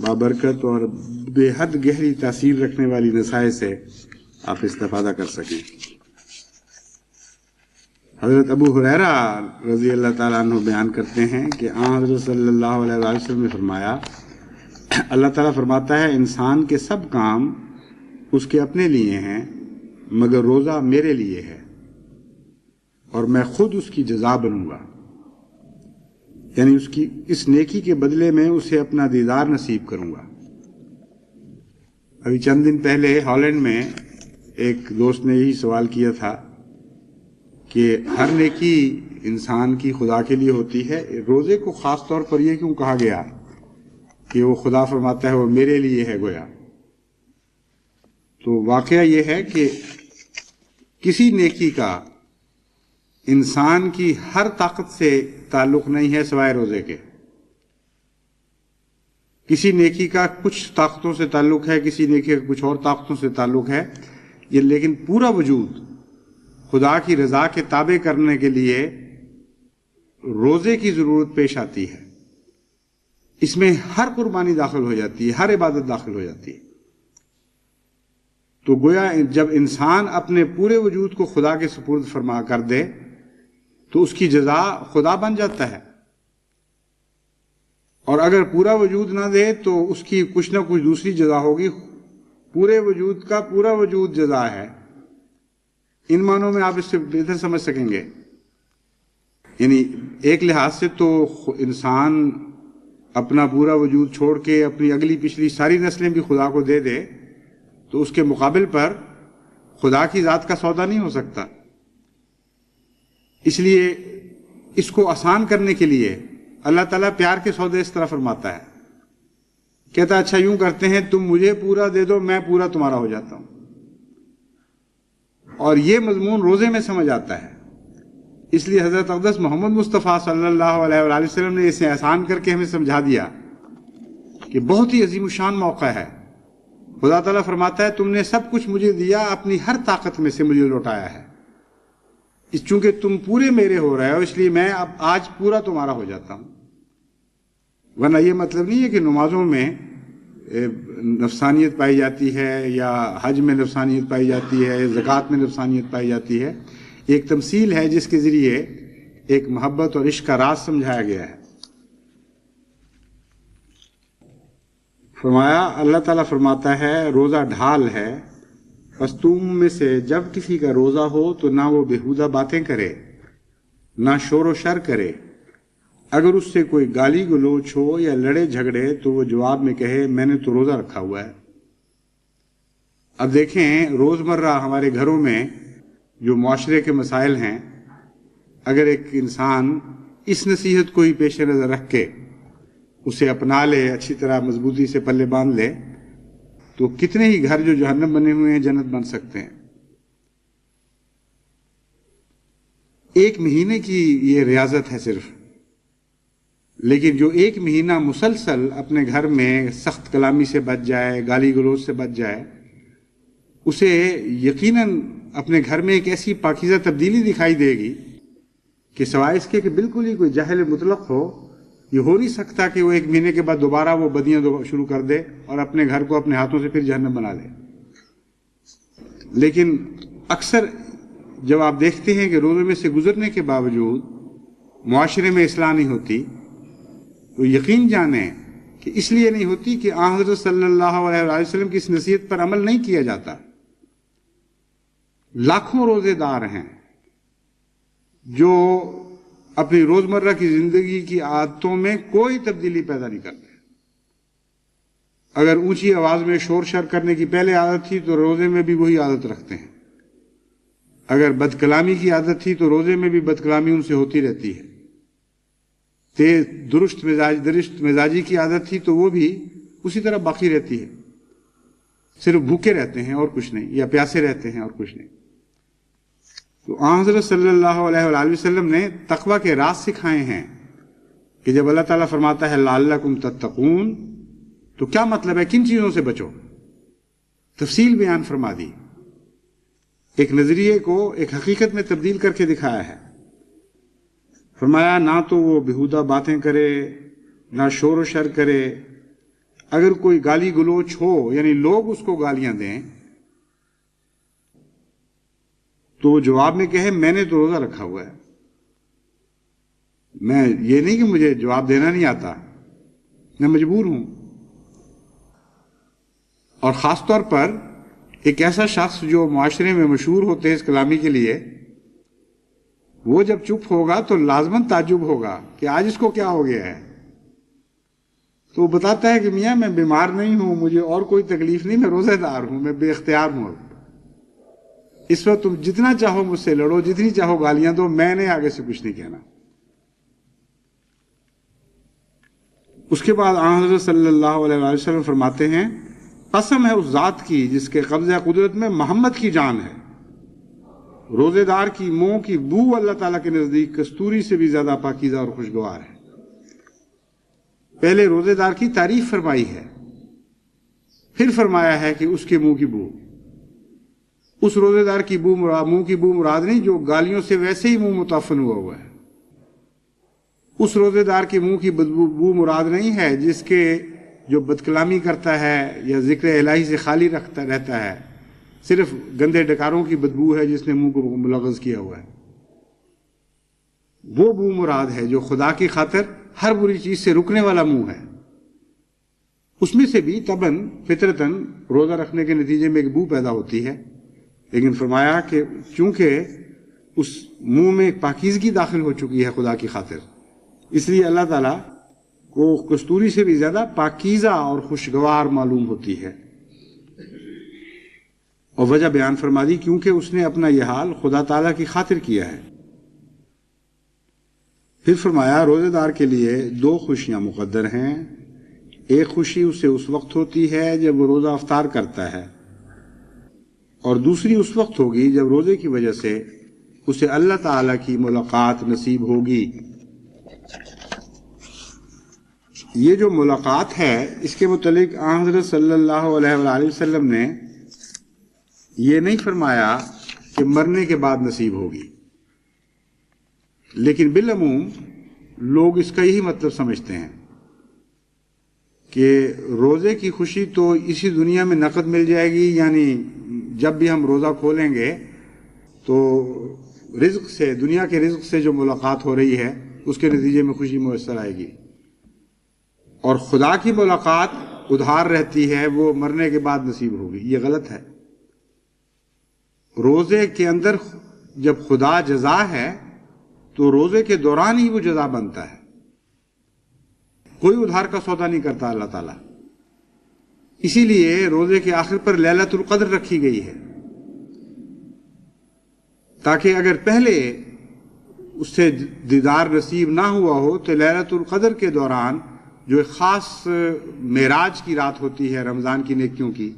بابرکت اور بے حد گہری تاثیر رکھنے والی نصائح سے آپ استفادہ کر سکیں. حضرت ابو ہریرہ رضی اللہ تعالیٰ عنہ بیان کرتے ہیں کہ آن حضرت صلی اللہ علیہ وسلم نے فرمایا، اللہ تعالیٰ فرماتا ہے انسان کے سب کام اس کے اپنے لیے ہیں مگر روزہ میرے لیے ہے اور میں خود اس کی جزا بنوں گا. یعنی اس کی اس نیکی کے بدلے میں اسے اپنا دیدار نصیب کروں گا. ابھی چند دن پہلے ہالینڈ میں ایک دوست نے یہی سوال کیا تھا کہ ہر نیکی انسان کی خدا کے لیے ہوتی ہے، روزے کو خاص طور پر یہ کیوں کہا گیا کہ وہ خدا فرماتا ہے وہ میرے لیے ہے گویا. تو واقعہ یہ ہے کہ کسی نیکی کا انسان کی ہر طاقت سے تعلق نہیں ہے سوائے روزے کے. کسی نیکی کا کچھ طاقتوں سے تعلق ہے، کسی نیکی کا کچھ اور طاقتوں سے تعلق ہے، یہ لیکن پورا وجود خدا کی رضا کے تابع کرنے کے لیے روزے کی ضرورت پیش آتی ہے. اس میں ہر قربانی داخل ہو جاتی ہے، ہر عبادت داخل ہو جاتی ہے. تو گویا جب انسان اپنے پورے وجود کو خدا کے سپرد فرما کر دے تو اس کی جزا خدا بن جاتا ہے، اور اگر پورا وجود نہ دے تو اس کی کچھ نہ کچھ دوسری جزا ہوگی. پورے وجود کا پورا وجود جزا ہے. ان معنوں میں آپ اس سے بہتر سمجھ سکیں گے. یعنی ایک لحاظ سے تو انسان اپنا پورا وجود چھوڑ کے اپنی اگلی پچھلی ساری نسلیں بھی خدا کو دے دے تو اس کے مقابل پر خدا کی ذات کا سودا نہیں ہو سکتا. اس لیے اس کو آسان کرنے کے لیے اللہ تعالیٰ پیار کے سودے اس طرح فرماتا ہے، کہتا اچھا یوں کرتے ہیں تم مجھے پورا دے دو میں پورا تمہارا ہو جاتا ہوں. اور یہ مضمون روزے میں سمجھ آتا ہے. اس لیے حضرت اقدس محمد مصطفیٰ صلی اللہ علیہ وآلہ وسلم نے اسے آسان کر کے ہمیں سمجھا دیا کہ بہت ہی عظیم الشان موقع ہے. خدا تعالیٰ فرماتا ہے تم نے سب کچھ مجھے دیا، اپنی ہر طاقت میں سے مجھے لوٹایا ہے. چونکہ تم پورے میرے ہو رہے ہو اس لیے میں اب آج پورا تمہارا ہو جاتا ہوں. ورنہ یہ مطلب نہیں ہے کہ نمازوں میں نفسانیت پائی جاتی ہے یا حج میں نفسانیت پائی جاتی ہے، زکوٰۃ میں نفسانیت پائی جاتی ہے. ایک تمثیل ہے جس کے ذریعے ایک محبت اور عشق کا راز سمجھایا گیا ہے. فرمایا اللہ تعالیٰ فرماتا ہے روزہ ڈھال ہے، بس تم میں سے جب کسی کا روزہ ہو تو نہ وہ بےہودہ باتیں کرے نہ شور و شر کرے. اگر اس سے کوئی گالی گلوچ ہو یا لڑے جھگڑے تو وہ جواب میں کہے میں نے تو روزہ رکھا ہوا ہے. اب دیکھیں روزمرہ ہمارے گھروں میں جو معاشرے کے مسائل ہیں، اگر ایک انسان اس نصیحت کو ہی پیش نظر رکھ کے اسے اپنا لے، اچھی طرح مضبوطی سے پلے باندھ لے، تو کتنے ہی گھر جو جہنم بنے ہوئے ہیں جنت بن سکتے ہیں. ایک مہینے کی یہ ریاضت ہے صرف، لیکن جو ایک مہینہ مسلسل اپنے گھر میں سخت کلامی سے بچ جائے، گالی گلوچ سے بچ جائے، اسے یقیناً اپنے گھر میں ایک ایسی پاکیزہ تبدیلی دکھائی دے گی کہ سوائے اس کے کہ بالکل ہی کوئی جاہل مطلق ہو، یہ ہو نہیں سکتا کہ وہ ایک مہینے کے بعد دوبارہ وہ بدیاں شروع کر دے اور اپنے گھر کو اپنے ہاتھوں سے پھر جہنم بنا لے۔ لیکن اکثر جب آپ دیکھتے ہیں کہ روزے میں سے گزرنے کے باوجود معاشرے میں اصلاح نہیں ہوتی، تو یقین جانیں کہ اس لیے نہیں ہوتی کہ آن حضرت صلی اللہ علیہ وسلم کی اس نصیحت پر عمل نہیں کیا جاتا۔ لاکھوں روزے دار ہیں جو اپنی روزمرہ کی زندگی کی عادتوں میں کوئی تبدیلی پیدا نہیں کرتے۔ اگر اونچی آواز میں شور شر کرنے کی پہلے عادت تھی تو روزے میں بھی وہی عادت رکھتے ہیں، اگر بد کلامی کی عادت تھی تو روزے میں بھی بد کلامی ان سے ہوتی رہتی ہے، تیز درست مزاجی کی عادت تھی تو وہ بھی اسی طرح باقی رہتی ہے، صرف بھوکے رہتے ہیں اور کچھ نہیں، یا پیاسے رہتے ہیں اور کچھ نہیں۔ تو آن حضرت صلی اللہ علیہ وآلہ وسلم نے تقوی کے راز سکھائے ہیں کہ جب اللہ تعالیٰ فرماتا ہے لعلکم تتقون، تو کیا مطلب ہے، کن چیزوں سے بچو، تفصیل بیان فرما دی، ایک نظریے کو ایک حقیقت میں تبدیل کر کے دکھایا ہے۔ فرمایا نہ تو وہ بیہودہ باتیں کرے، نہ شور و شر کرے، اگر کوئی گالی گلوچ ہو یعنی لوگ اس کو گالیاں دیں تو وہ جواب میں کہے میں نے تو روزہ رکھا ہوا ہے، میں یہ نہیں کہ مجھے جواب دینا نہیں آتا، میں مجبور ہوں۔ اور خاص طور پر ایک ایسا شخص جو معاشرے میں مشہور ہوتے ہیں اس کلامی کے لیے، وہ جب چپ ہوگا تو لازماً تعجب ہوگا کہ آج اس کو کیا ہو گیا ہے، تو وہ بتاتا ہے کہ میاں میں بیمار نہیں ہوں، مجھے اور کوئی تکلیف نہیں، میں روزہ دار ہوں، میں بے اختیار ہوں، اس وقت تم جتنا چاہو مجھ سے لڑو، جتنی چاہو گالیاں دو، میں نے آگے سے کچھ نہیں کہنا۔ اس کے بعد آن حضرت صلی اللہ علیہ وسلم فرماتے ہیں قسم ہے اس ذات کی جس کے قبضہ قدرت میں محمد کی جان ہے، روزے دار کی منہ کی بو اللہ تعالیٰ کے نزدیک کستوری سے بھی زیادہ پاکیزہ اور خوشگوار ہے۔ پہلے روزے دار کی تعریف فرمائی ہے، پھر فرمایا ہے کہ اس کے منہ کی بو، اس روزے دار کی منہ کی بو مراد نہیں جو گالیوں سے ویسے ہی منہ متعفن ہوا ہے، اس روزے دار کی منہ کی بو مراد نہیں ہے جس کے جو بدکلامی کرتا ہے یا ذکر الہی سے خالی رہتا ہے، صرف گندے ڈکاروں کی بدبو ہے جس نے منہ کو ملغز کیا ہوا ہے۔ وہ بو مراد ہے جو خدا کی خاطر ہر بری چیز سے رکنے والا منہ ہے، اس میں سے بھی طبعاً فطرتاً روزہ رکھنے کے نتیجے میں ایک بو پیدا ہوتی ہے، لیکن فرمایا کہ چونکہ اس منہ میں ایک پاکیزگی داخل ہو چکی ہے خدا کی خاطر، اس لیے اللہ تعالیٰ کو کستوری سے بھی زیادہ پاکیزہ اور خوشگوار معلوم ہوتی ہے۔ اور وجہ بیان فرما دی کیونکہ اس نے اپنا یہ حال خدا تعالیٰ کی خاطر کیا ہے۔ پھر فرمایا روزے دار کے لیے دو خوشیاں مقدر ہیں، ایک خوشی اسے اس وقت ہوتی ہے جب وہ روزہ افطار کرتا ہے، اور دوسری اس وقت ہوگی جب روزے کی وجہ سے اسے اللہ تعالیٰ کی ملاقات نصیب ہوگی۔ یہ جو ملاقات ہے اس کے متعلق آن حضرت صلی اللہ علیہ وآلہ وسلم نے یہ نہیں فرمایا کہ مرنے کے بعد نصیب ہوگی، لیکن بالعموم لوگ اس کا یہی مطلب سمجھتے ہیں کہ روزے کی خوشی تو اسی دنیا میں نقد مل جائے گی، یعنی جب بھی ہم روزہ کھولیں گے تو رزق سے، دنیا کے رزق سے جو ملاقات ہو رہی ہے اس کے نتیجے میں خوشی میسر آئے گی، اور خدا کی ملاقات ادھار رہتی ہے، وہ مرنے کے بعد نصیب ہوگی۔ یہ غلط ہے۔ روزے کے اندر جب خدا جزا ہے تو روزے کے دوران ہی وہ جزا بنتا ہے، کوئی ادھار کا سودا نہیں کرتا اللہ تعالیٰ۔ اسی لیے روزے کے آخر پر لیلۃ القدر رکھی گئی ہے، تاکہ اگر پہلے اس سے دیدار نصیب نہ ہوا ہو تو لیلۃ القدر کے دوران جو ایک خاص معراج کی رات ہوتی ہے رمضان کی نیکیوں کی،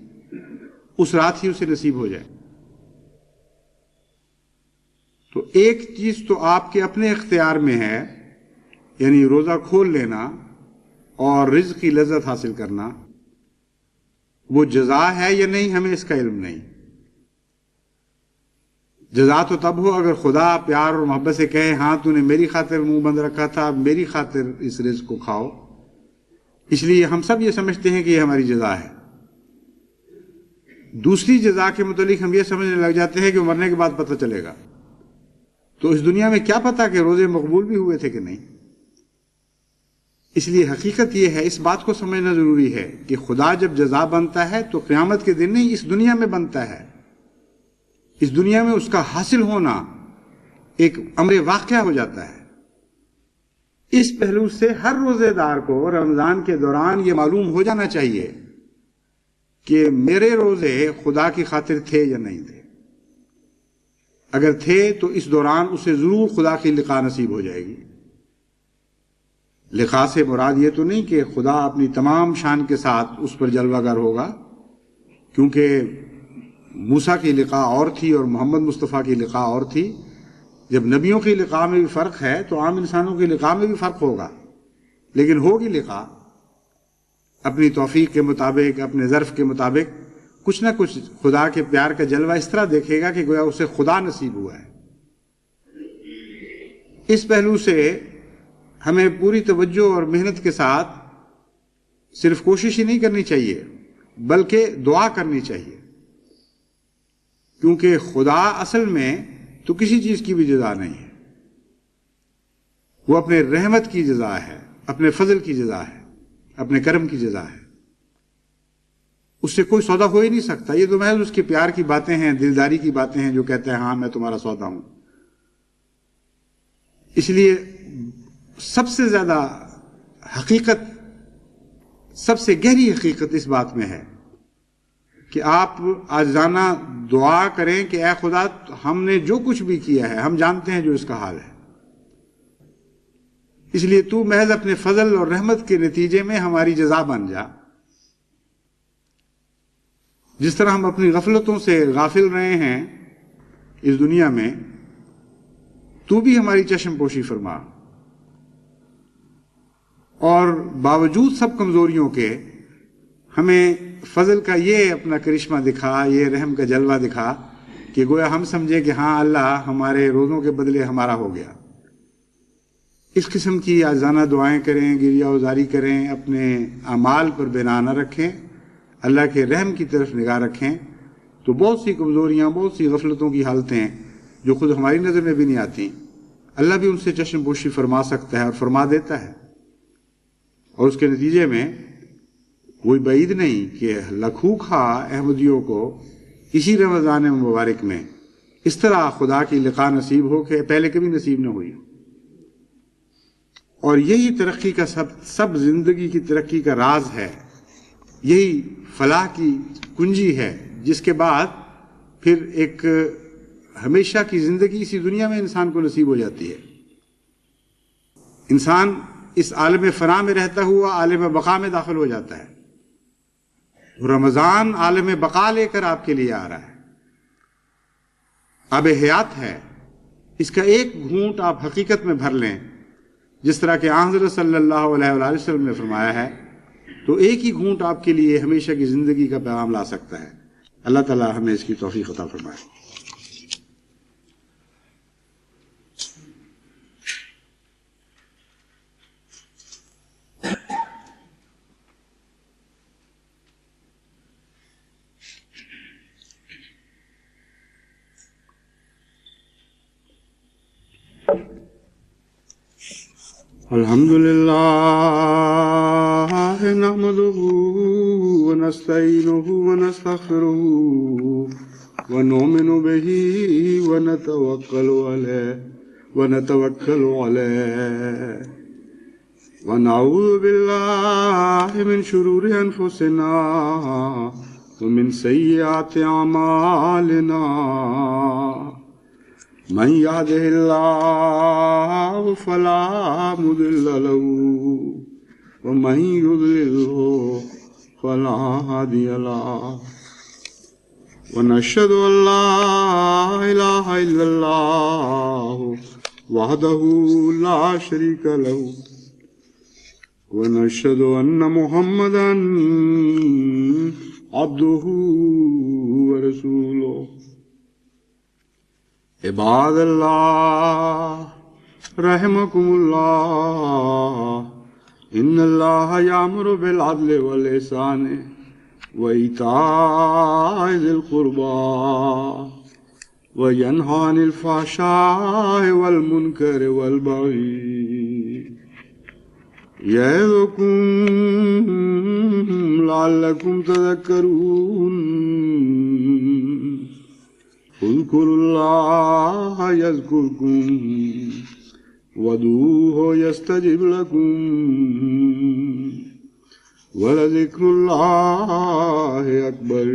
اس رات ہی اسے نصیب ہو جائے۔ تو ایک چیز تو آپ کے اپنے اختیار میں ہے، یعنی روزہ کھول لینا اور رزق کی لذت حاصل کرنا، وہ جزا ہے یا نہیں ہمیں اس کا علم نہیں۔ جزا تو تب ہو اگر خدا پیار اور محبت سے کہے ہاں تو نے میری خاطر منہ بند رکھا تھا، اب میری خاطر اس رزق کو کھاؤ، اس لیے ہم سب یہ سمجھتے ہیں کہ یہ ہماری جزا ہے۔ دوسری جزا کے متعلق ہم یہ سمجھنے لگ جاتے ہیں کہ مرنے کے بعد پتہ چلے گا، تو اس دنیا میں کیا پتہ کہ روزے مقبول بھی ہوئے تھے کہ نہیں۔ اس لیے حقیقت یہ ہے، اس بات کو سمجھنا ضروری ہے کہ خدا جب جزا بنتا ہے تو قیامت کے دن نہیں، اس دنیا میں بنتا ہے۔ اس دنیا میں اس کا حاصل ہونا ایک امر واقعہ ہو جاتا ہے۔ اس پہلو سے ہر روزے دار کو رمضان کے دوران یہ معلوم ہو جانا چاہیے کہ میرے روزے خدا کی خاطر تھے یا نہیں تھے۔ اگر تھے تو اس دوران اسے ضرور خدا کی لقاء نصیب ہو جائے گی۔ لقاء سے مراد یہ تو نہیں کہ خدا اپنی تمام شان کے ساتھ اس پر جلوہ گر ہوگا، کیونکہ موسیٰ کی لقاء اور تھی اور محمد مصطفیٰ کی لقاء اور تھی۔ جب نبیوں کی لقاء میں بھی فرق ہے تو عام انسانوں کی لقاء میں بھی فرق ہوگا، لیکن ہوگی لقاء اپنی توفیق کے مطابق، اپنے ظرف کے مطابق۔ کچھ نہ کچھ خدا کے پیار کا جلوہ اس طرح دیکھے گا کہ گویا اسے خدا نصیب ہوا ہے۔ اس پہلو سے ہمیں پوری توجہ اور محنت کے ساتھ صرف کوشش ہی نہیں کرنی چاہیے بلکہ دعا کرنی چاہیے، کیونکہ خدا اصل میں تو کسی چیز کی بھی جزا نہیں ہے، وہ اپنے رحمت کی جزا ہے، اپنے فضل کی جزا ہے، اپنے کرم کی جزا ہے۔ اس سے کوئی سودا ہو ہی نہیں سکتا۔ یہ تو محض اس کے پیار کی باتیں ہیں، دلداری کی باتیں ہیں، جو کہتے ہیں ہاں میں تمہارا سودا ہوں۔ اس لیے سب سے زیادہ حقیقت، سب سے گہری حقیقت اس بات میں ہے کہ آپ عاجزانہ دعا کریں کہ اے خدا ہم نے جو کچھ بھی کیا ہے ہم جانتے ہیں جو اس کا حال ہے، اس لیے تو محض اپنے فضل اور رحمت کے نتیجے میں ہماری جزا بن جا۔ جس طرح ہم اپنی غفلتوں سے غافل رہے ہیں اس دنیا میں، تو بھی ہماری چشم پوشی فرما، اور باوجود سب کمزوریوں کے ہمیں فضل کا یہ اپنا کرشمہ دکھا، یہ رحم کا جلوہ دکھا کہ گویا ہم سمجھے کہ ہاں اللہ ہمارے روزوں کے بدلے ہمارا ہو گیا۔ اس قسم کی عاجزانہ دعائیں کریں، گریہ وزاری کریں، اپنے اعمال پر بنا نہ رکھیں، اللہ کے رحم کی طرف نگاہ رکھیں، تو بہت سی کمزوریاں، بہت سی غفلتوں کی حالتیں جو خود ہماری نظر میں بھی نہیں آتی، اللہ بھی ان سے چشم پوشی فرما سکتا ہے اور فرما دیتا ہے۔ اور اس کے نتیجے میں کوئی بعید نہیں کہ لاکھوں احمدیوں کو اسی رمضان مبارک میں اس طرح خدا کی لقاء نصیب ہو کہ پہلے کبھی نصیب نہ ہوئی۔ اور یہی ترقی کا سب زندگی کی ترقی کا راز ہے، یہی فلاح کی کنجی ہے، جس کے بعد پھر ایک ہمیشہ کی زندگی اسی دنیا میں انسان کو نصیب ہو جاتی ہے۔ انسان اس عالم فنا میں رہتا ہوا عالم بقا میں داخل ہو جاتا ہے۔ رمضان عالم بقا لے کر آپ کے لیے آ رہا ہے، آب حیات ہے۔ اس کا ایک گھونٹ آپ حقیقت میں بھر لیں، جس طرح کہ حضرت صلی اللہ علیہ وآلہ وسلم نے فرمایا ہے، تو ایک ہی گھونٹ آپ کے لیے ہمیشہ کی زندگی کا پیغام لا سکتا ہے۔ اللہ تعالی ہمیں اس کی توفیق عطا فرمائے۔ الحمد للہ نحمده ونستعینه ونستغفره ونؤمن به ونتوکل علیہ ونعوذ باللہ من شرور انفسنا ومن سیئات اعمالنا من يهده الله فلا مضل له ومن يضلل فلا هادي له ونشهد أن لا إله إلا الله وحده لا شريك له ونشهد أن محمدا عبده ورسوله عباد الله رحمكم الله إن الله يأمر بالعدل والإحسان وإيتاء ذي القربى وينهى عن الفحشاء والمنكر والبغي يعظكم لعلكم تذكرون اذكروا الله يذكركم وادعوه يستجب لكم ولذكر الله أكبر